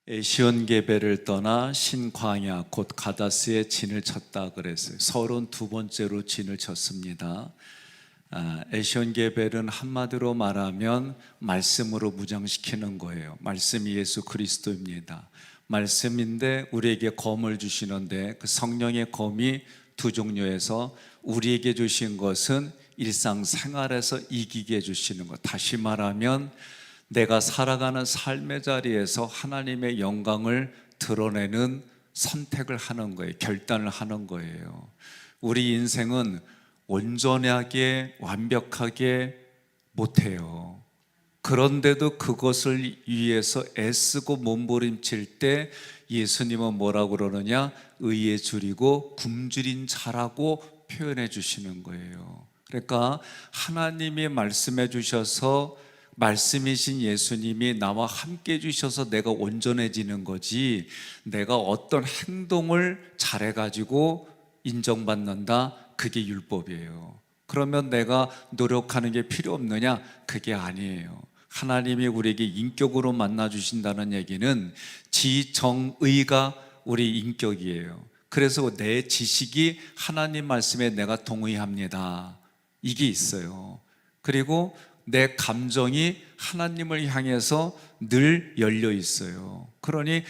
에시온게벨을 떠나 신광야 곧 가다스에 진을 쳤다 그랬어요. 32번째로 진을 쳤습니다. 에시온게벨은 한마디로 말하면 말씀으로 무장시키는 거예요. 말씀이 예수 그리스도입니다. 말씀인데 우리에게 검을 주시는데 그 성령의 검이 두 종류에서 우리에게 주신 것은 일상생활에서 이기게 해주시는 것, 다시 말하면 내가 살아가는 삶의 자리에서 하나님의 영광을 드러내는 선택을 하는 거예요. 결단을 하는 거예요. 우리 인생은 온전하게 완벽하게 못해요. 그런데도 그것을 위해서 애쓰고 몸부림칠 때 예수님은 뭐라고 그러느냐? 의에 줄이고 굶주린 자라고 표현해 주시는 거예요. 그러니까 하나님이 말씀해 주셔서 말씀이신 예수님이 나와 함께 해주셔서 내가 온전해지는 거지, 내가 어떤 행동을 잘해가지고 인정받는다, 그게 율법이에요. 그러면 내가 노력하는 게 필요 없느냐? 그게 아니에요. 하나님이 우리에게 인격으로 만나주신다는 얘기는 지정의가 우리 인격이에요. 그래서 내 지식이 하나님 말씀에 내가 동의합니다, 이게 있어요. 그리고 내 감정이 하나님을 향해서 늘 열려 있어요. 그러니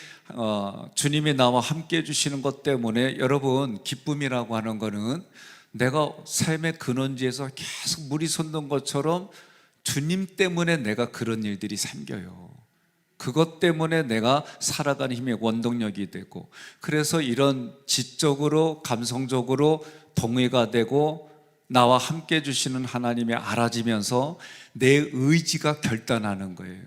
주님이 나와 함께 해주시는 것 때문에, 여러분, 기쁨이라고 하는 거는 내가 삶의 근원지에서 계속 물이 솟는 것처럼 주님 때문에 내가 그런 일들이 생겨요. 그것 때문에 내가 살아가는 힘의 원동력이 되고, 그래서 이런 지적으로 감성적으로 동의가 되고 나와 함께 해주시는 하나님이 알아지면서 내 의지가 결단하는 거예요.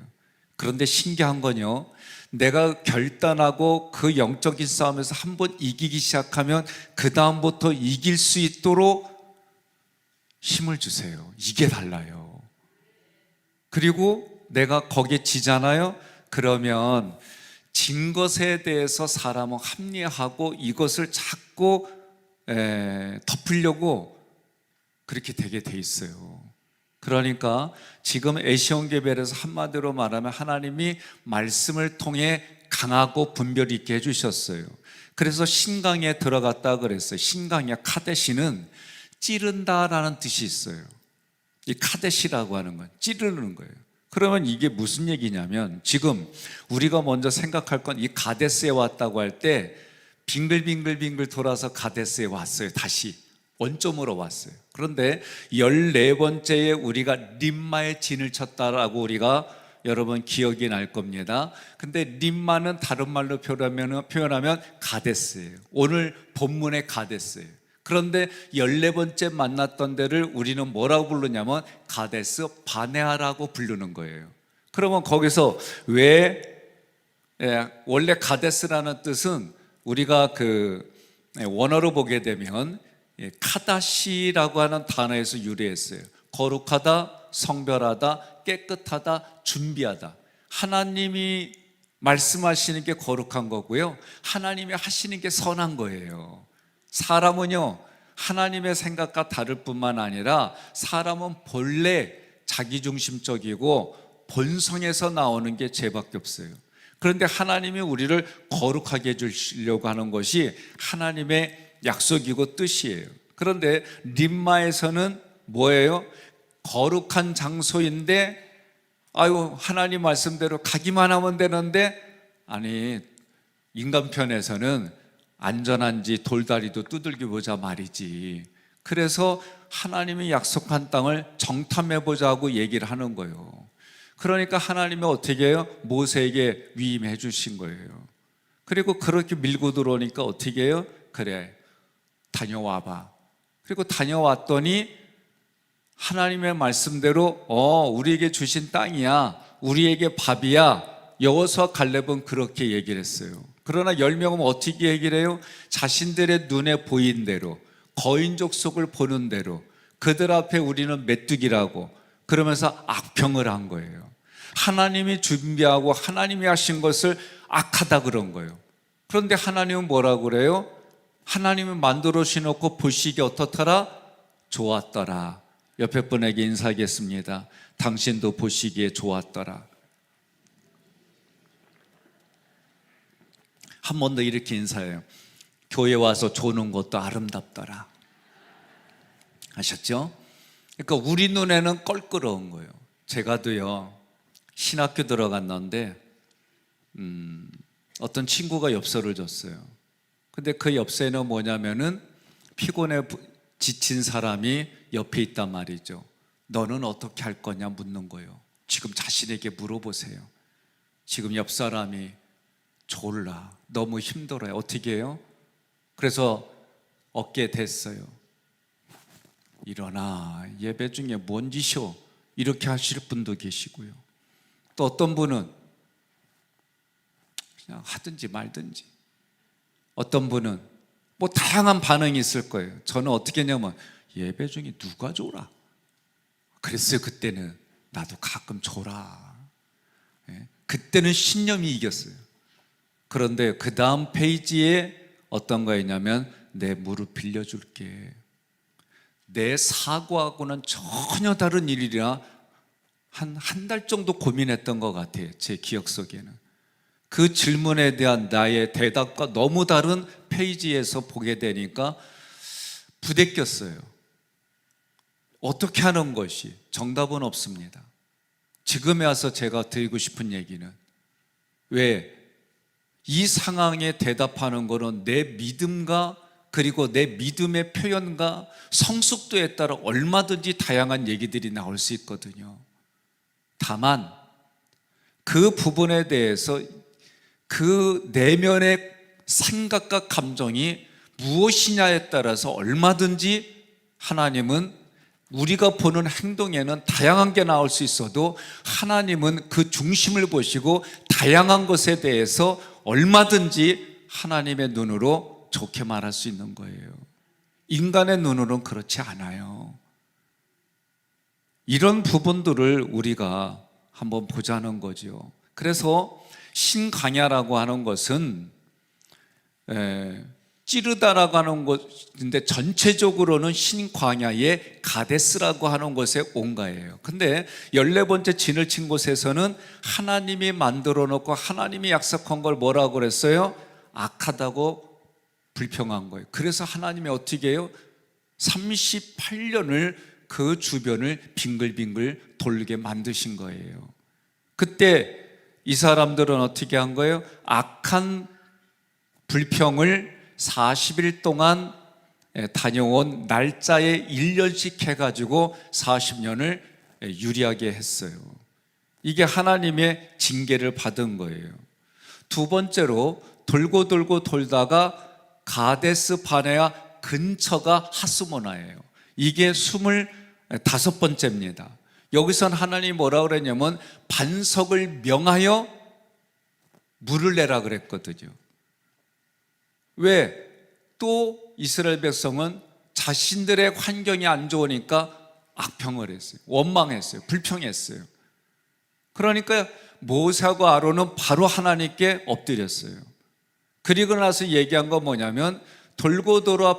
그런데 신기한 건요, 내가 결단하고 그 영적인 싸움에서 한번 이기기 시작하면 그 다음부터 이길 수 있도록 힘을 주세요. 이게 달라요. 그리고 내가 거기에 지잖아요. 그러면 진 것에 대해서 사람은 합리화하고 이것을 자꾸 덮으려고 그렇게 되게 돼 있어요. 그러니까 지금 에시온게벨에서 한마디로 말하면 하나님이 말씀을 통해 강하고 분별 있게 해주셨어요. 그래서 신강에 들어갔다 그랬어요. 신강야 카데시는 찌른다라는 뜻이 있어요. 이 카데시라고 하는 건 찌르는 거예요. 그러면 이게 무슨 얘기냐면, 지금 우리가 먼저 생각할 건 이 가데스에 왔다고 할 때 빙글빙글 돌아서 가데스에 왔어요. 다시 원점으로 왔어요. 그런데 14번째에 우리가 림마의 진을 쳤다라고 우리가 여러분 기억이 날 겁니다. 근데 림마는 다른 말로 표현하면 가데스예요. 오늘 본문의 가데스예요. 그런데 14번째 만났던 데를 우리는 뭐라고 부르냐면 가데스 바네아라고 부르는 거예요. 그러면 거기서 왜 원래 가데스라는 뜻은 우리가 원어로 보게 되면 카다시라고 하는 단어에서 유래했어요. 거룩하다, 성별하다, 깨끗하다, 준비하다. 하나님이 말씀하시는 게 거룩한 거고요, 하나님이 하시는 게 선한 거예요. 사람은요, 하나님의 생각과 다를 뿐만 아니라 사람은 본래 자기중심적이고 본성에서 나오는 게 죄밖에 없어요. 그런데 하나님이 우리를 거룩하게 해주시려고 하는 것이 하나님의 약속이고 뜻이에요. 그런데 림마에서는 뭐예요? 거룩한 장소인데, 하나님 말씀대로 가기만 하면 되는데, 아니, 인간 편에서는 안전한지 돌다리도 두들겨 보자 말이지. 그래서 하나님이 약속한 땅을 정탐해보자 하고 얘기를 하는 거예요. 그러니까 하나님이 어떻게 해요? 모세에게 위임해 주신 거예요. 그리고 그렇게 밀고 들어오니까 어떻게 해요? 그래, 다녀와봐. 그리고 다녀왔더니 하나님의 말씀대로 우리에게 주신 땅이야, 우리에게 밥이야. 여호수아 갈렙은 그렇게 얘기를 했어요. 그러나 10명은 어떻게 얘기를 해요? 자신들의 눈에 보인 대로, 거인족 속을 보는 대로 그들 앞에 우리는 메뚜기라고 그러면서 악평을 한 거예요. 하나님이 준비하고 하나님이 하신 것을 악하다 그런 거예요. 그런데 하나님은 뭐라고 그래요? 하나님은 만들어 주시놓고 보시기에 어떻더라? 좋았더라. 옆에 분에게 한 번 더 이렇게 인사해요. 교회 와서 조는 것도 아름답더라. 아셨죠? 그러니까 우리 눈에는 껄끄러운 거예요. 제가도요, 신학교 들어갔는데 어떤 친구가 엽서를 줬어요. 근데 그 엽서에는 뭐냐면은 피곤해 지친 사람이 옆에 있단 말이죠. 너는 어떻게 할 거냐 묻는 거예요. 지금 자신에게 물어보세요. 지금 옆 사람이 졸라, 너무 힘들어요. 어떻게 해요? 그래서 어깨에 댔어요. 일어나, 예배 중에 뭔 짓이오? 이렇게 하실 분도 계시고요. 또 어떤 분은 그냥 하든지 말든지, 어떤 분은 뭐 다양한 반응이 있을 거예요. 저는 어떻게 했냐면 예배 중에 누가 졸아? 그랬어요. 그때는 나도 가끔 졸아. 그때는 신념이 이겼어요. 그런데 그 다음 페이지에 어떤 거였냐면 내 무릎 빌려줄게. 내 사고하고는 전혀 다른 일이라 한 달 정도 고민했던 것 같아요. 제 기억 속에는. 그 질문에 대한 나의 대답과 너무 다른 페이지에서 보게 되니까 부대꼈어요. 어떻게 하는 것이 정답은 없습니다. 지금에 와서 제가 드리고 싶은 얘기는, 왜 이 상황에 대답하는 것은 내 믿음과 그리고 내 믿음의 표현과 성숙도에 따라 얼마든지 다양한 얘기들이 나올 수 있거든요. 다만 그 부분에 대해서 그 내면의 생각과 감정이 무엇이냐에 따라서 얼마든지 하나님은 우리가 보는 행동에는 다양한 게 나올 수 있어도 하나님은 그 중심을 보시고 다양한 것에 대해서 얼마든지 하나님의 눈으로 좋게 말할 수 있는 거예요. 인간의 눈으로는 그렇지 않아요. 이런 부분들을 우리가 한번 보자는 거죠. 그래서 신광야라고 하는 것은 찌르다라고 하는 것인데 전체적으로는 신광야의 가데스라고 하는 곳에 온 거예요. 근데 14번째 진을 친 곳에서는 하나님이 만들어 놓고 하나님이 약속한 걸 뭐라고 그랬어요? 악하다고 불평한 거예요. 그래서 하나님이 어떻게 해요? 38년을 그 주변을 빙글빙글 돌게 만드신 거예요. 그때 이 사람들은 어떻게 한 거예요? 악한 불평을 40일 동안 다녀온 날짜에 1년씩 해가지고 40년을 유리하게 했어요. 이게 하나님의 징계를 받은 거예요. 두 번째로 돌고 돌고 돌다가 가데스 바네아 근처가 하스모나예요. 이게 25번째입니다. 여기선 하나님이 뭐라고 그랬냐면 반석을 명하여 물을 내라 그랬거든요. 왜? 또 이스라엘 백성은 자신들의 환경이 안 좋으니까 악평을 했어요. 원망했어요. 불평했어요. 그러니까 모세하고 아론은 바로 하나님께 엎드렸어요. 그리고 나서 얘기한 건 뭐냐면 돌고 돌아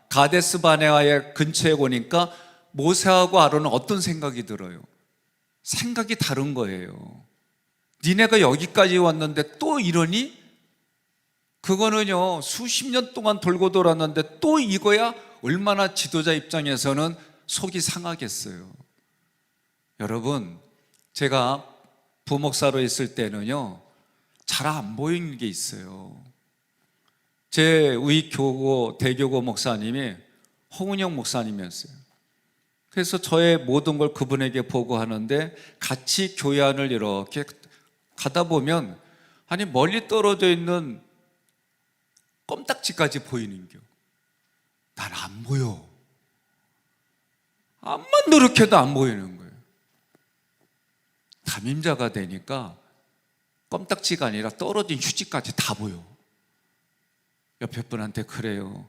가데스 바네아의 근처에 오니까 모세하고 아론은 어떤 생각이 들어요? 생각이 다른 거예요. 니네가 여기까지 왔는데 또 이러니? 그거는요, 수십 년 동안 돌고 돌았는데 또 이거야? 얼마나 지도자 입장에서는 속이 상하겠어요. 여러분, 제가 부목사로 있을 때는요, 잘 안 보이는 게 있어요. 제 위 교고, 대교고 목사님이 홍은영 목사님이었어요. 그래서 저의 모든 걸 그분에게 보고하는데 같이 교회 안을 이렇게 가다 보면 아니 멀리 떨어져 있는 껌딱지까지 보이는 겨. 난 안 보여. 암만 노력해도 안 보이는 거예요. 담임자가 되니까 껌딱지가 아니라 떨어진 휴지까지 다 보여. 옆에 분한테 그래요.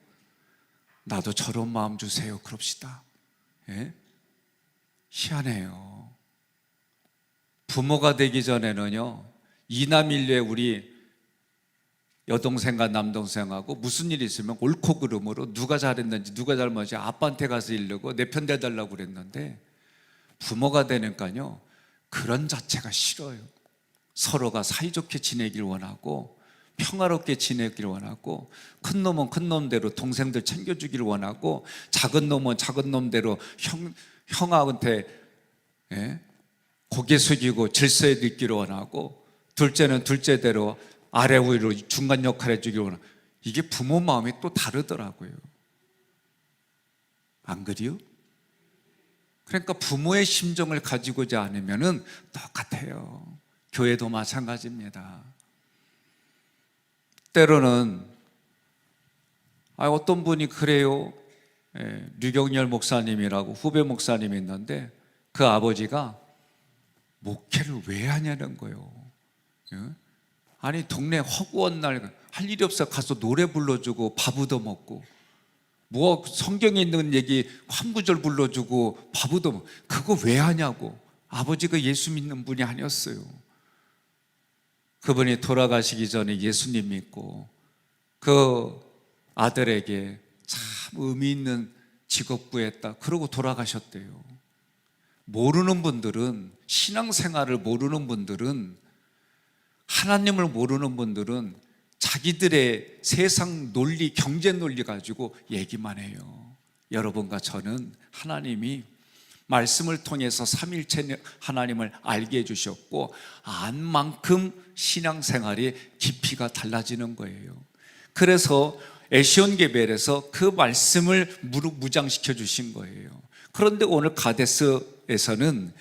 나도 저런 마음 주세요. 그럽시다. 예? 희한해요. 부모가 되기 전에는요, 이남일녀의 우리 여동생과 남동생하고 무슨 일이 있으면 옳고 그름으로 누가 잘했는지 누가 잘못인지 아빠한테 가서 이르고 내 편 대달라고 그랬는데 부모가 되니까요, 그런 자체가 싫어요. 서로가 사이좋게 지내길 원하고 평화롭게 지내길 원하고, 큰 놈은 큰 놈대로 동생들 챙겨주길 원하고, 작은 놈은 작은 놈대로 형한테 고개 숙이고 질서에 있기를 원하고, 둘째는 둘째대로 아래 위로 중간 역할 해주길 원하고. 이게 부모 마음이 또 다르더라고요. 안 그래요? 그러니까 부모의 심정을 가지고자 않으면 똑같아요. 교회도 마찬가지입니다. 때로는 어떤 분이 그래요. 류경열 목사님이라고 후배 목사님이 있는데, 그 아버지가 목회를 왜 하냐는 거예요. 아니 동네 허구한 날 할 일이 없어 가서 노래 불러주고 밥 얻어먹고, 뭐 성경에 있는 얘기 한 구절 불러주고 밥 얻어먹고, 그거 왜 하냐고. 아버지가 예수 믿는 분이 아니었어요. 그분이 돌아가시기 전에 예수님 믿고 그 아들에게 참 의미 있는 직업 구했다 그러고 돌아가셨대요. 모르는 분들은, 신앙생활을 모르는 분들은, 하나님을 모르는 분들은 자기들의 세상 논리, 경제 논리 가지고 얘기만 해요. 여러분과 저는 하나님이 말씀을 통해서 삼일체 하나님을 알게 해주셨고, 안 만큼 신앙생활이 깊이가 달라지는 거예요. 그래서 에시온게벨에서 그 말씀을 무장시켜 주신 거예요. 그런데 오늘 가데스에서는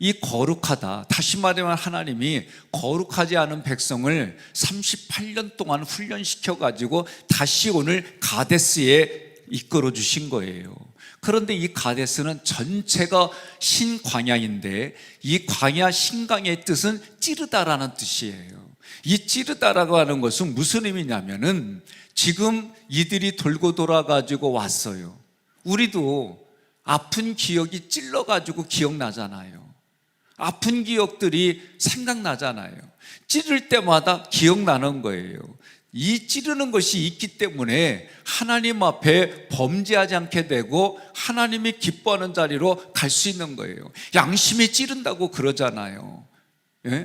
이 거룩하다, 다시 말하면 하나님이 거룩하지 않은 백성을 38년 동안 훈련시켜 가지고 다시 오늘 가데스에 이끌어 주신 거예요. 그런데 이 가데스는 전체가 신광야인데, 이 광야 신광야의 뜻은 찌르다라는 뜻이에요. 이 찌르다라고 하는 것은 무슨 의미냐면은, 지금 이들이 돌고 돌아가지고 왔어요. 우리도 아픈 기억이 찔러가지고 기억나잖아요. 아픈 기억들이 생각나잖아요. 찌를 때마다 기억나는 거예요. 이 찌르는 것이 있기 때문에 하나님 앞에 범죄하지 않게 되고 하나님이 기뻐하는 자리로 갈 수 있는 거예요. 양심이 찌른다고 그러잖아요.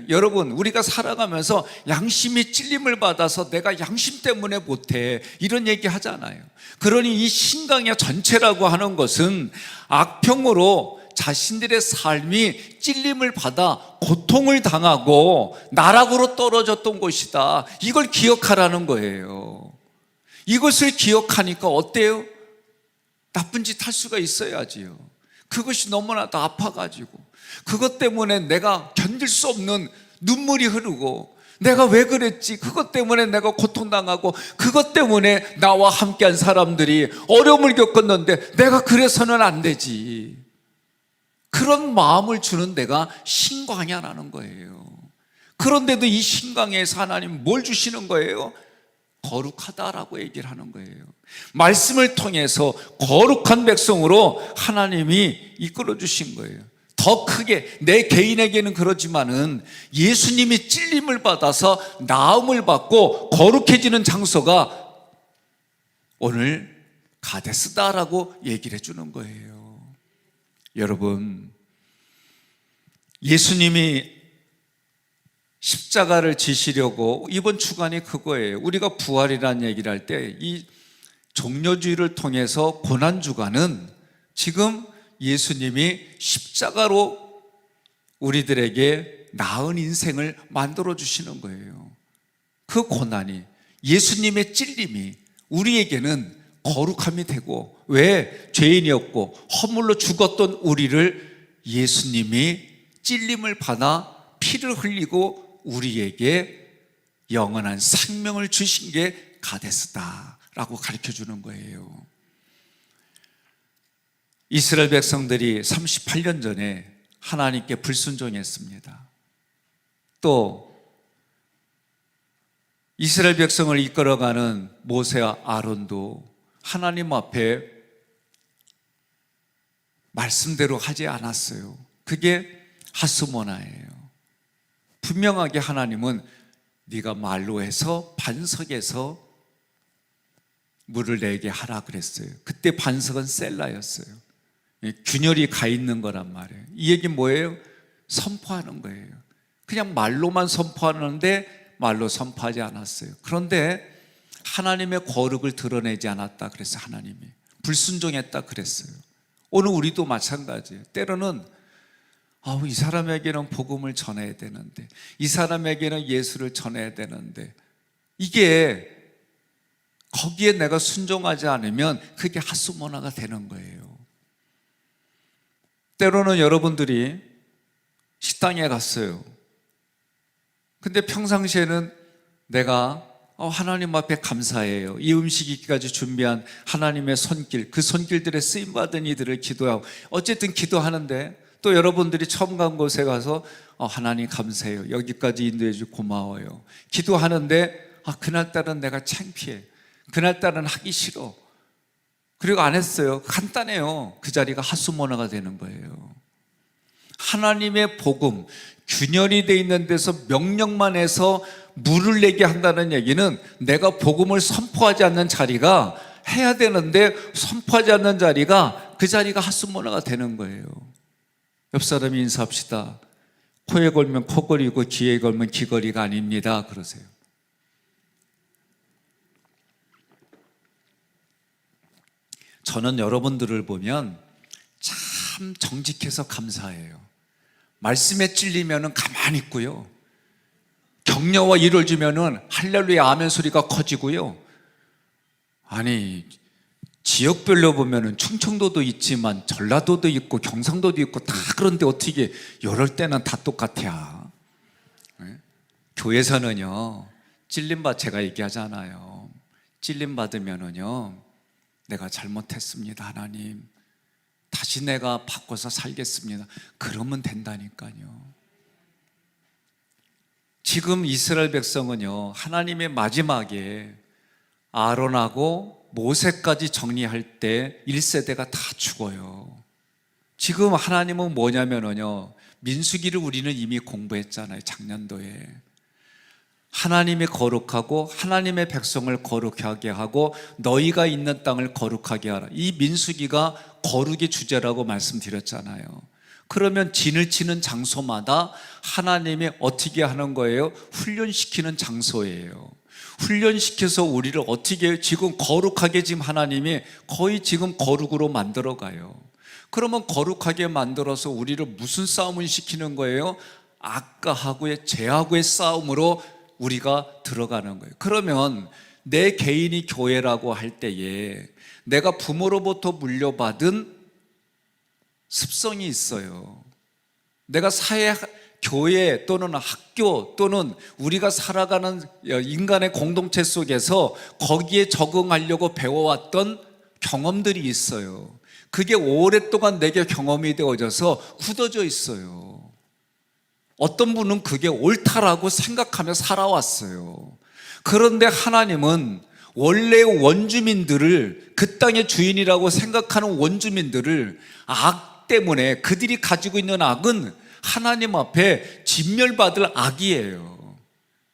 여러분, 우리가 살아가면서 양심이 찔림을 받아서 내가 양심 때문에 못해, 이런 얘기 하잖아요. 그러니 이 신강야 전체라고 하는 것은 악평으로 자신들의 삶이 찔림을 받아 고통을 당하고 나락으로 떨어졌던 것이다, 이걸 기억하라는 거예요. 이것을 기억하니까 어때요? 나쁜 짓 할 수가 있어야지요. 그것이 너무나도 아파가지고, 그것 때문에 내가 견딜 수 없는 눈물이 흐르고, 내가 왜 그랬지? 그것 때문에 내가 고통당하고, 그것 때문에 나와 함께한 사람들이 어려움을 겪었는데 내가 그래서는 안 되지. 그런 마음을 주는 데가 신광야라는 거예요. 그런데도 이 신광야에서 하나님 뭘 주시는 거예요? 거룩하다라고 얘기를 하는 거예요. 말씀을 통해서 거룩한 백성으로 하나님이 이끌어 주신 거예요. 더 크게, 내 개인에게는 그렇지만은 예수님이 찔림을 받아서 나음을 받고 거룩해지는 장소가 오늘 가데스다라고 얘기를 해주는 거예요. 여러분, 예수님이 십자가를 지시려고, 이번 주간이 그거예요. 우리가 부활이라는 얘기를 할 때 이 종려주의를 통해서 고난주간은 지금 예수님이 십자가로 우리들에게 나은 인생을 만들어 주시는 거예요. 그 고난이, 예수님의 찔림이 우리에게는 거룩함이 되고, 왜? 죄인이었고 허물로 죽었던 우리를 예수님이 찔림을 받아 피를 흘리고 우리에게 영원한 생명을 주신 게 가데스다라고 가르쳐 주는 거예요. 이스라엘 백성들이 38년 전에 하나님께 불순종했습니다. 또 이스라엘 백성을 이끌어가는 모세와 아론도 하나님 앞에 말씀대로 하지 않았어요. 그게 하스모나예요. 분명하게 하나님은 네가 말로 해서 반석에서 물을 내게 하라 그랬어요. 그때 반석은 셀라였어요. 균열이 가 있는 거란 말이에요. 이 얘기는 뭐예요? 선포하는 거예요. 그냥 말로만 선포하는데 말로 선포하지 않았어요. 그런데 하나님의 거룩을 드러내지 않았다 그랬어요. 하나님이 불순종했다 그랬어요. 오늘 우리도 마찬가지예요. 때로는 이 사람에게는 복음을 전해야 되는데, 이 사람에게는 예수를 전해야 되는데, 이게 거기에 내가 순종하지 않으면 그게 핫수모나가 되는 거예요. 때로는 여러분들이 식당에 갔어요. 근데 평상시에는 내가 하나님 앞에 감사해요. 이 음식 있기까지 준비한 하나님의 손길, 그 손길들에 쓰임받은 이들을 기도하고, 어쨌든 기도하는데, 또 여러분들이 처음 간 곳에 가서 하나님 감사해요. 여기까지 인도해 주고 고마워요. 기도하는데 그날따라는 내가 창피해. 그날따라는 하기 싫어. 그리고 안 했어요. 간단해요. 그 자리가 핫수모나가 되는 거예요. 하나님의 복음, 균열이 돼 있는 데서 명령만 해서 물을 내게 한다는 얘기는 내가 복음을 선포하지 않는 자리가, 해야 되는데 선포하지 않는 자리가, 그 자리가 핫수모나가 되는 거예요. 옆 사람이 인사합시다. 코에 걸면 코걸이고 귀에 걸면 귀걸이가 아닙니다. 그러세요. 저는 여러분들을 보면 참 정직해서 감사해요. 말씀에 찔리면 가만히 있고요, 격려와 위로를 주면 할렐루야 아멘 소리가 커지고요. 아니, 지역별로 보면 충청도도 있지만 전라도도 있고 경상도도 있고 다 그런데 어떻게 이럴 때는 다 똑같아. 네? 교회에서는요, 찔림받, 제가 얘기하잖아요. 찔림받으면은요, 내가 잘못했습니다 하나님, 다시 내가 바꿔서 살겠습니다. 그러면 된다니까요. 지금 이스라엘 백성은요, 하나님의 마지막에 아론하고 모세까지 정리할 때 1세대가 다 죽어요. 지금 하나님은 뭐냐면요, 민수기를 우리는 이미 공부했잖아요. 작년도에 하나님이 거룩하고 하나님의 백성을 거룩하게 하고 너희가 있는 땅을 거룩하게 하라. 이 민수기가 거룩의 주제라고 말씀드렸잖아요. 그러면 진을 치는 장소마다 하나님이 어떻게 하는 거예요? 훈련시키는 장소예요. 훈련시켜서 우리를 어떻게, 지금 거룩하게 지금 하나님이 거의 지금 거룩으로 만들어 가요. 그러면 거룩하게 만들어서 우리를 무슨 싸움을 시키는 거예요? 악과하고의, 죄하고의 싸움으로 우리가 들어가는 거예요. 그러면 내 개인이 교회라고 할 때에 내가 부모로부터 물려받은 습성이 있어요. 내가 사회, 교회 또는 학교 또는 우리가 살아가는 인간의 공동체 속에서 거기에 적응하려고 배워왔던 경험들이 있어요. 그게 오랫동안 내게 경험이 되어져서 굳어져 있어요. 어떤 분은 그게 옳다라고 생각하며 살아왔어요. 그런데 하나님은 원래의 원주민들을, 그 땅의 주인이라고 생각하는 원주민들을 악 때문에, 그들이 가지고 있는 악은 하나님 앞에 진멸받을 악이에요.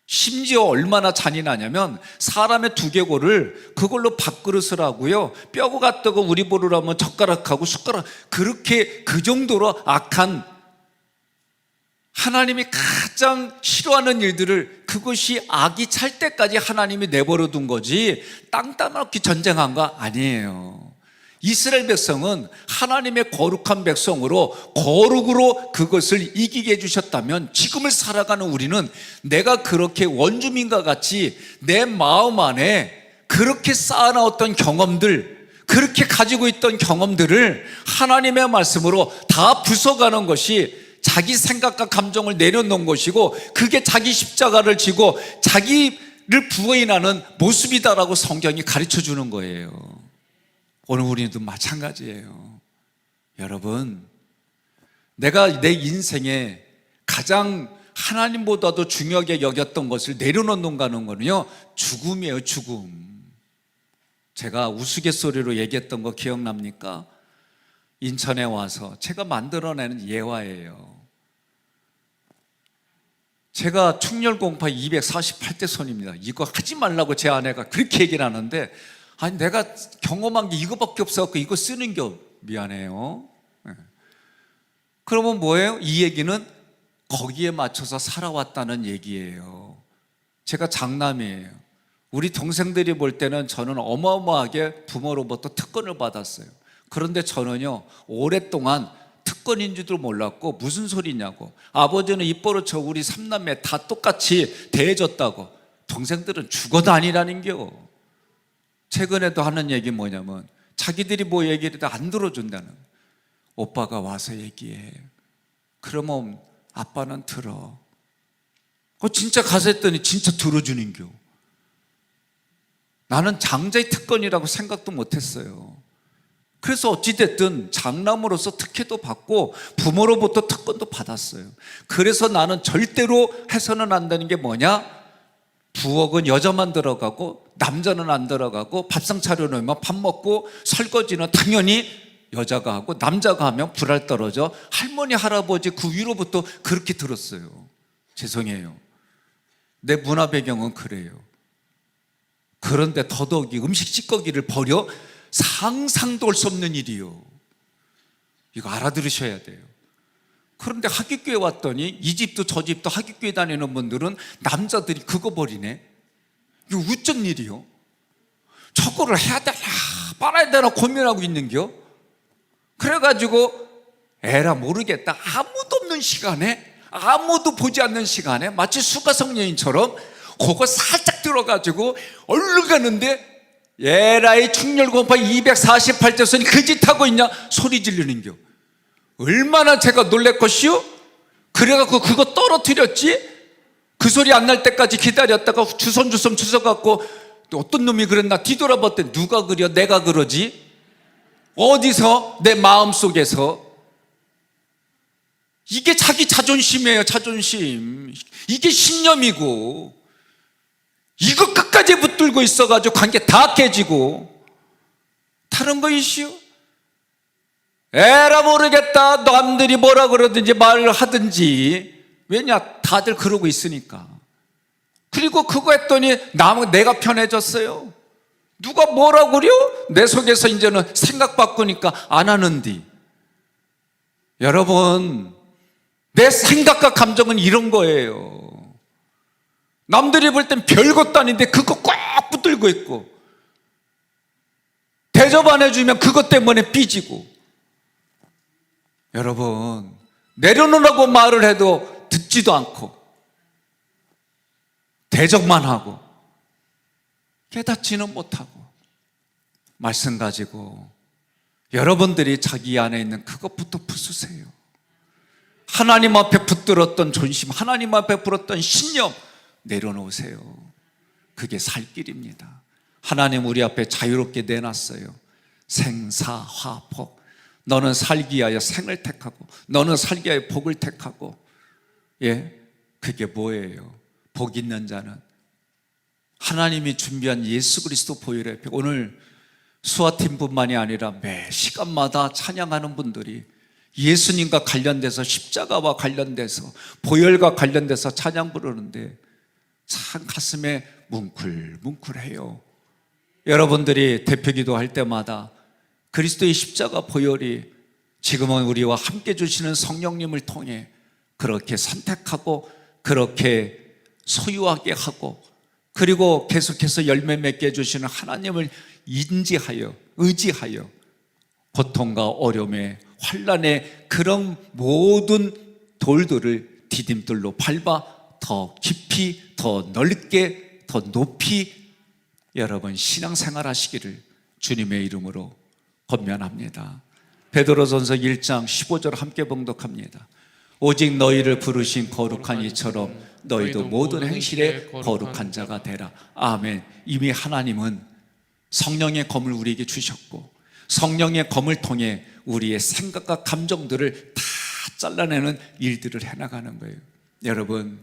심지어 얼마나 잔인하냐면 사람의 두개골을 그걸로 밥그릇을 하고요, 뼈가 같다고 우리 보러 하면 젓가락하고 숟가락, 그렇게 그 정도로 악한, 하나님이 가장 싫어하는 일들을, 그것이 악이 찰 때까지 하나님이 내버려 둔 거지 땅 따먹기 전쟁한 거 아니에요. 이스라엘 백성은 하나님의 거룩한 백성으로, 거룩으로 그것을 이기게 해주셨다면 지금을 살아가는 우리는 내가 그렇게 원주민과 같이 내 마음 안에 그렇게 쌓아놓았던 경험들, 그렇게 가지고 있던 경험들을 하나님의 말씀으로 다 부숴가는 것이 자기 생각과 감정을 내려놓은 것이고, 그게 자기 십자가를 지고 자기를 부인하는 모습이다라고 성경이 가르쳐 주는 거예요. 오늘 우리도 마찬가지예요. 여러분, 내가 내 인생에 가장 하나님보다도 중요하게 여겼던 것을 내려놓는다는 거는요, 죽음이에요. 죽음. 제가 우스갯소리로 얘기했던 거 기억납니까? 인천에 와서 제가 만들어내는 예화예요. 제가 충렬공파 248대 손입니다. 이거 하지 말라고 제 아내가 그렇게 얘기를 하는데, 아니 내가 경험한 게 이거밖에 없어서 이거 쓰는 게 미안해요. 그러면 뭐예요? 이 얘기는 거기에 맞춰서 살아왔다는 얘기예요. 제가 장남이에요. 우리 동생들이 볼 때는 저는 어마어마하게 부모로부터 특권을 받았어요. 그런데 저는요, 오랫동안 특권인 줄도 몰랐고 무슨 소리냐고, 아버지는 입버릇쳐 우리 삼남매 다 똑같이 대해줬다고. 동생들은 죽어도 아니라는겨. 최근에도 하는 얘기 뭐냐면 자기들이 뭐 얘기를 해도 안 들어준다는 거예요. 오빠가 와서 얘기해. 그러면 아빠는 들어. 진짜 가서 했더니 진짜 들어주는겨. 나는 장자의 특권이라고 생각도 못했어요. 그래서 어찌됐든 장남으로서 특혜도 받고 부모로부터 특권도 받았어요. 그래서 나는 절대로 해서는 안 되는 게 뭐냐? 부엌은 여자만 들어가고 남자는 안 들어가고, 밥상 차려놓으면 밥 먹고 설거지는 당연히 여자가 하고 남자가 하면 불알 떨어져. 할머니 할아버지 그 위로부터 그렇게 들었어요. 죄송해요. 내 문화 배경은 그래요. 그런데 더더욱이 음식 찌꺼기를 버려? 상상도 할 수 없는 일이요. 이거 알아들으셔야 돼요. 그런데 하객교회 왔더니 이 집도 저 집도 하객교회 다니는 분들은 남자들이 그거 버리네. 이거 어쩐 일이요? 저거를 해야 되나 말아야 되나 고민하고 있는겨. 그래가지고 에라 모르겠다, 아무도 없는 시간에, 아무도 보지 않는 시간에 마치 수가성 여인처럼 그거 살짝 들어가지고 얼른 가는데 에라이 충렬곰파 248제선이 그 짓 하고 있냐 소리 지르는겨. 얼마나 제가 놀랬것이요. 그래갖고 그거 떨어뜨렸지. 그 소리 안 날 때까지 기다렸다가 주섬주섬 주워갖고, 어떤 놈이 그랬나 뒤돌아봤더니 누가 그려? 내가 그러지. 어디서? 내 마음속에서. 이게 자기 자존심이에요. 자존심. 이게 신념이고, 이거 끝까지 붙들고 있어가지고 관계 다 깨지고. 다른 거 이슈? 에라 모르겠다, 남들이 뭐라 그러든지 말을 하든지. 왜냐? 다들 그러고 있으니까. 그리고 그거 했더니 내가 편해졌어요. 누가 뭐라 그려? 내 속에서 이제는 생각 바꾸니까 안 하는디. 여러분, 내 생각과 감정은 이런 거예요. 남들이 볼 땐 별것도 아닌데 그거 꽉 붙들고 있고, 대접 안 해주면 그것 때문에 삐지고. 여러분, 내려놓으라고 말을 해도 듣지도 않고 대적만 하고 깨닫지는 못하고. 말씀 가지고 여러분들이 자기 안에 있는 그것부터 부수세요. 하나님 앞에 붙들었던 존심, 하나님 앞에 불었던 신념 내려놓으세요. 그게 살 길입니다. 하나님 우리 앞에 자유롭게 내놨어요. 생사화복. 너는 살기 위하여 생을 택하고 너는 살기 위하여 복을 택하고. 그게 뭐예요? 복 있는 자는 하나님이 준비한 예수 그리스도 보혈의 백. 오늘 수화팀뿐만이 아니라 매 시간마다 찬양하는 분들이 예수님과 관련돼서, 십자가와 관련돼서, 보혈과 관련돼서 찬양 부르는데 참 가슴에 뭉클뭉클해요. 여러분들이 대표기도 할 때마다 그리스도의 십자가 보혈이 지금은 우리와 함께 주시는 성령님을 통해 그렇게 선택하고 그렇게 소유하게 하고, 그리고 계속해서 열매 맺게 해주시는 하나님을 인지하여 의지하여 고통과 어려움에 환난의 그런 모든 돌들을 디딤돌로 밟아 더 깊이, 더 넓게, 더 높이 여러분 신앙생활 하시기를 주님의 이름으로 권면합니다. 베드로전서 1장 15절 함께 봉독합니다. 오직 너희를 부르신 거룩한 이처럼 너희도 모든 행실에 거룩한 자가 되라. 아멘. 이미 하나님은 성령의 검을 우리에게 주셨고 성령의 검을 통해 우리의 생각과 감정들을 다 잘라내는 일들을 해나가는 거예요. 여러분,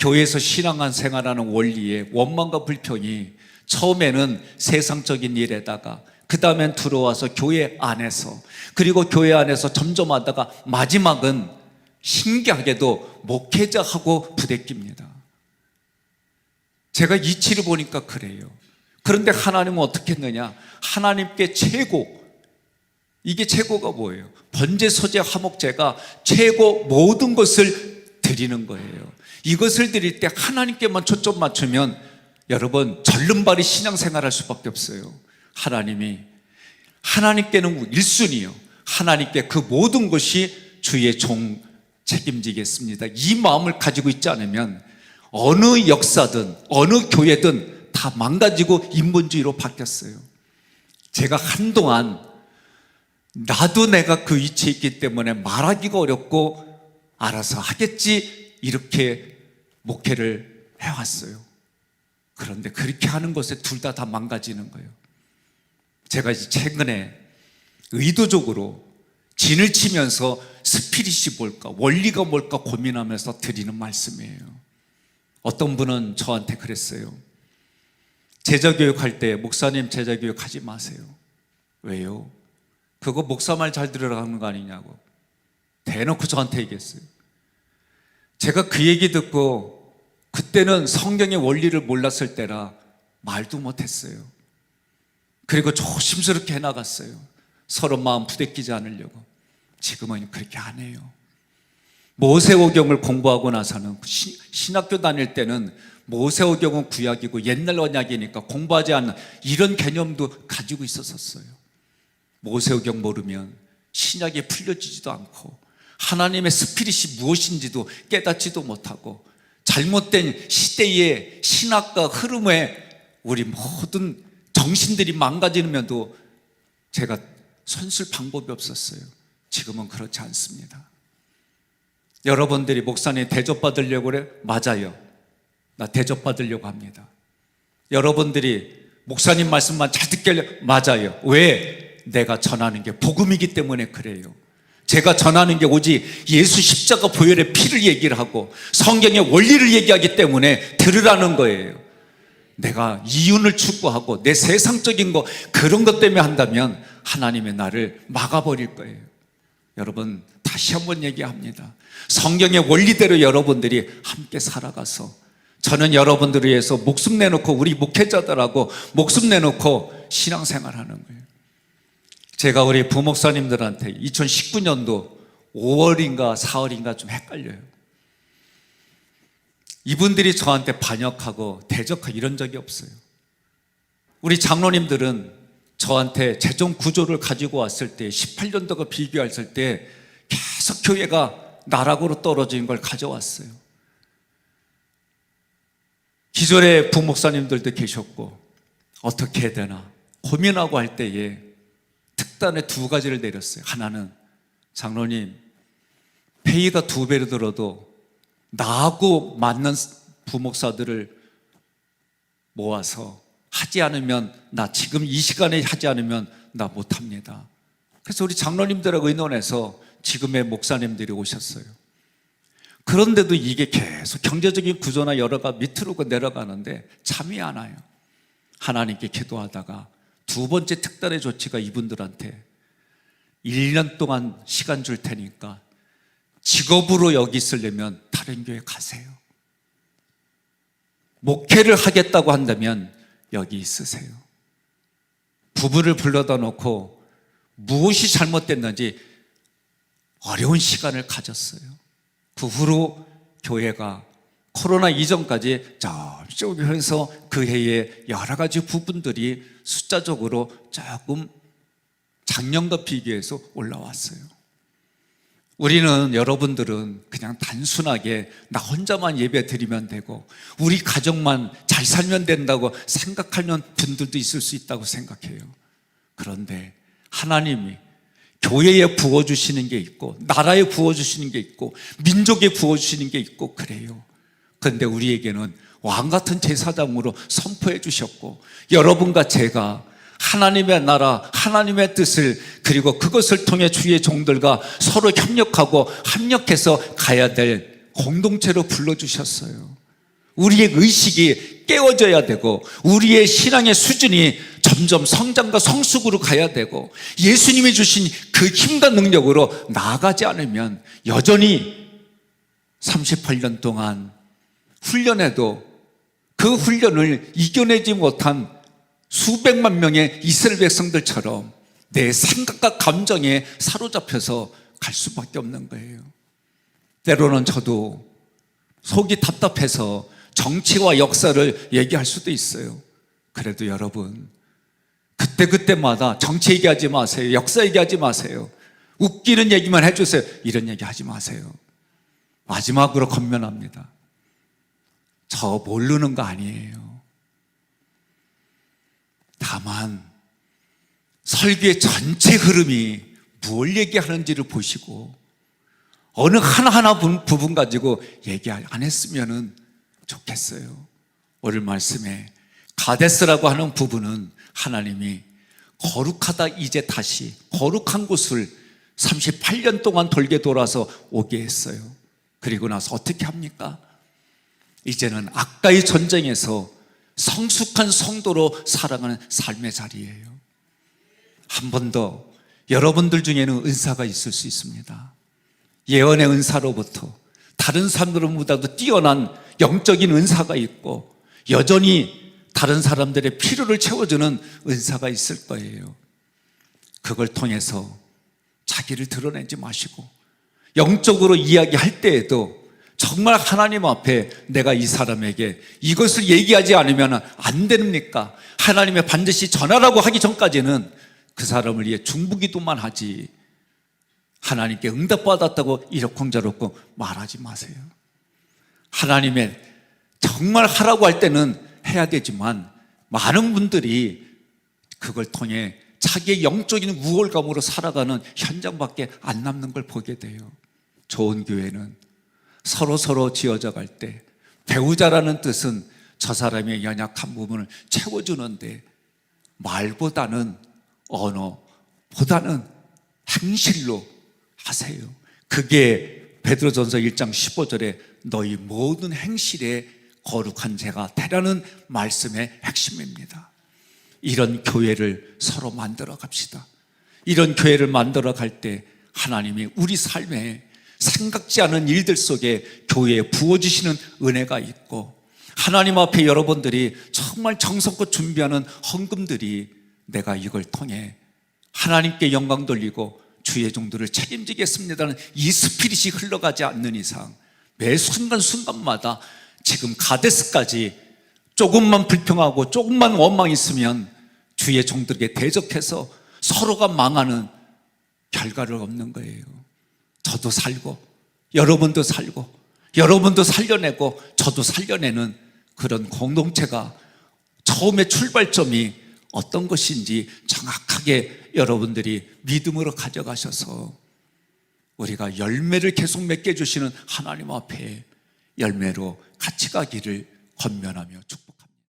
교회에서 신앙한 생활하는 원리의 원망과 불평이 처음에는 세상적인 일에다가 그 다음엔 들어와서 교회 안에서, 그리고 교회 안에서 점점 하다가 마지막은 신기하게도 목회자하고 부대낍니다. 제가 이치를 보니까 그래요. 그런데 하나님은 어떻게 했느냐? 하나님께 최고, 이게 최고가 뭐예요? 번제, 소제, 화목제가 최고 모든 것을 드리는 거예요. 이것을 드릴 때 하나님께만 초점 맞추면 여러분 절름발이 신앙생활할 수밖에 없어요. 하나님께는 1순위요. 하나님께 그 모든 것이 주의 종 책임지겠습니다. 이 마음을 가지고 있지 않으면 어느 역사든 어느 교회든 다 망가지고 인본주의로 바뀌었어요. 제가 한동안 나도 내가 그 위치에 있기 때문에 말하기가 어렵고 알아서 하겠지 이렇게 목회를 해왔어요. 그런데 그렇게 하는 것에 둘 다 망가지는 거예요. 제가 이제 최근에 의도적으로 진을 치면서 스피릿이 뭘까, 원리가 뭘까 고민하면서 드리는 말씀이에요. 어떤 분은 저한테 그랬어요. 제자교육 할 때 목사님 제자교육 하지 마세요. 왜요? 그거 목사 말 잘 들으라는 거 아니냐고 대놓고 저한테 얘기했어요. 제가 그 얘기 듣고 그때는 성경의 원리를 몰랐을 때라 말도 못했어요. 그리고 조심스럽게 해나갔어요. 서로 마음 부대끼지 않으려고. 지금은 그렇게 안 해요. 모세오경을 공부하고 나서는 신학교 다닐 때는 모세오경은 구약이고 옛날 언약이니까 공부하지 않는 이런 개념도 가지고 있었어요. 모세오경 모르면 신약이 풀려지지도 않고 하나님의 스피릿이 무엇인지도 깨닫지도 못하고 잘못된 시대의 신학과 흐름에 우리 모든 정신들이 망가지면도 제가 손쓸 방법이 없었어요. 지금은 그렇지 않습니다. 여러분들이 목사님 대접받으려고 그래? 맞아요. 나 대접받으려고 합니다. 여러분들이 목사님 말씀만 잘 듣게 하려고? 맞아요. 왜? 내가 전하는 게 복음이기 때문에 그래요. 제가 전하는 게 오직 예수 십자가 보혈의 피를 얘기를 하고 성경의 원리를 얘기하기 때문에 들으라는 거예요. 내가 이윤을 추구하고 내 세상적인 거 그런 것 때문에 한다면 하나님의 나를 막아버릴 거예요. 여러분 다시 한번 얘기합니다. 성경의 원리대로 여러분들이 함께 살아가서 저는 여러분들을 위해서 목숨 내놓고 우리 목회자들하고 목숨 내놓고 신앙생활하는 거예요. 제가 우리 부목사님들한테 2019년도 5월인가 4월인가 좀 헷갈려요. 이분들이 저한테 반역하고 대적하고 이런 적이 없어요. 우리 장로님들은 저한테 재정 구조를 가지고 왔을 때 18년도가 비교했을 때 계속 교회가 나락으로 떨어진 걸 가져왔어요. 기존의 부목사님들도 계셨고 어떻게 해야 되나 고민하고 할 때에 특단의 2가지를 내렸어요. 하나는 장로님 페이가 2배로 들어도 나하고 맞는 부목사들을 모아서 하지 않으면 나 지금 이 시간에 하지 않으면 나 못합니다. 그래서 우리 장로님들하고 의논해서 지금의 목사님들이 오셨어요. 그런데도 이게 계속 경제적인 구조나 여러가 밑으로 내려가는데 잠이 안 와요. 하나님께 기도하다가 2번째 특단의 조치가 이분들한테 1년 동안 시간 줄 테니까 직업으로 여기 있으려면 다른 교회 가세요. 목회를 하겠다고 한다면 여기 있으세요. 부부를 불러다 놓고 무엇이 잘못됐는지 어려운 시간을 가졌어요. 그 후로 교회가 코로나 이전까지 점점해서 그 해에 여러 가지 부분들이 숫자적으로 조금 작년과 비교해서 올라왔어요. 우리는 여러분들은 그냥 단순하게 나 혼자만 예배 드리면 되고 우리 가정만 잘 살면 된다고 생각하는 분들도 있을 수 있다고 생각해요. 그런데 하나님이 교회에 부어주시는 게 있고 나라에 부어주시는 게 있고 민족에 부어주시는 게 있고 그래요. 그런데 우리에게는 왕같은 제사장으로 선포해 주셨고 여러분과 제가 하나님의 나라, 하나님의 뜻을 그리고 그것을 통해 주의 종들과 서로 협력하고 합력해서 가야 될 공동체로 불러주셨어요. 우리의 의식이 깨워져야 되고 우리의 신앙의 수준이 점점 성장과 성숙으로 가야 되고 예수님이 주신 그 힘과 능력으로 나아가지 않으면 여전히 38년 동안 훈련해도 그 훈련을 이겨내지 못한 수백만 명의 이스라엘 백성들처럼 내 생각과 감정에 사로잡혀서 갈 수밖에 없는 거예요. 때로는 저도 속이 답답해서 정치와 역사를 얘기할 수도 있어요. 그래도 여러분, 그때그때마다 정치 얘기하지 마세요. 역사 얘기하지 마세요. 웃기는 얘기만 해주세요. 이런 얘기 하지 마세요. 마지막으로 권면합니다. 저 모르는 거 아니에요. 다만 설교의 전체 흐름이 뭘 얘기하는지를 보시고 어느 하나하나 부분 가지고 얘기 안 했으면 좋겠어요. 오늘 말씀에 가데스라고 하는 부분은 하나님이 거룩하다 이제 다시 거룩한 곳을 38년 동안 돌게 돌아서 오게 했어요. 그리고 나서 어떻게 합니까? 이제는 아까의 전쟁에서 성숙한 성도로 살아가는 삶의 자리예요. 한 번 더 여러분들 중에는 은사가 있을 수 있습니다. 예언의 은사로부터 다른 사람들보다도 뛰어난 영적인 은사가 있고 여전히 다른 사람들의 필요를 채워주는 은사가 있을 거예요. 그걸 통해서 자기를 드러내지 마시고 영적으로 이야기할 때에도 정말 하나님 앞에 내가 이 사람에게 이것을 얘기하지 않으면 안 됩니까? 하나님의 반드시 전하라고 하기 전까지는 그 사람을 위해 중보기도만 하지 하나님께 응답받았다고 이러쿵저러쿵 말하지 마세요. 하나님의 정말 하라고 할 때는 해야 되지만 많은 분들이 그걸 통해 자기의 영적인 우월감으로 살아가는 현장밖에 안 남는 걸 보게 돼요. 좋은 교회는 서로 지어져 갈 때 배우자라는 뜻은 저 사람의 연약한 부분을 채워주는데 말보다는 언어보다는 행실로 하세요. 그게 베드로전서 1장 15절에 너희 모든 행실에 거룩한 제가 되라는 말씀의 핵심입니다. 이런 교회를 서로 만들어 갑시다. 이런 교회를 만들어 갈 때 하나님이 우리 삶에 생각지 않은 일들 속에 교회에 부어주시는 은혜가 있고 하나님 앞에 여러분들이 정말 정성껏 준비하는 헌금들이 내가 이걸 통해 하나님께 영광 돌리고 주의 종들을 책임지겠습니다는 이 스피릿이 흘러가지 않는 이상 매 순간순간마다 지금 가데스까지 조금만 불평하고 조금만 원망 있으면 주의 종들에게 대적해서 서로가 망하는 결과를 얻는 거예요. 저도 살고 여러분도 살고 여러분도 살려내고 저도 살려내는 그런 공동체가 처음에 출발점이 어떤 것인지 정확하게 여러분들이 믿음으로 가져가셔서 우리가 열매를 계속 맺게 해주시는 하나님 앞에 열매로 같이 가기를 권면하며 축복합니다.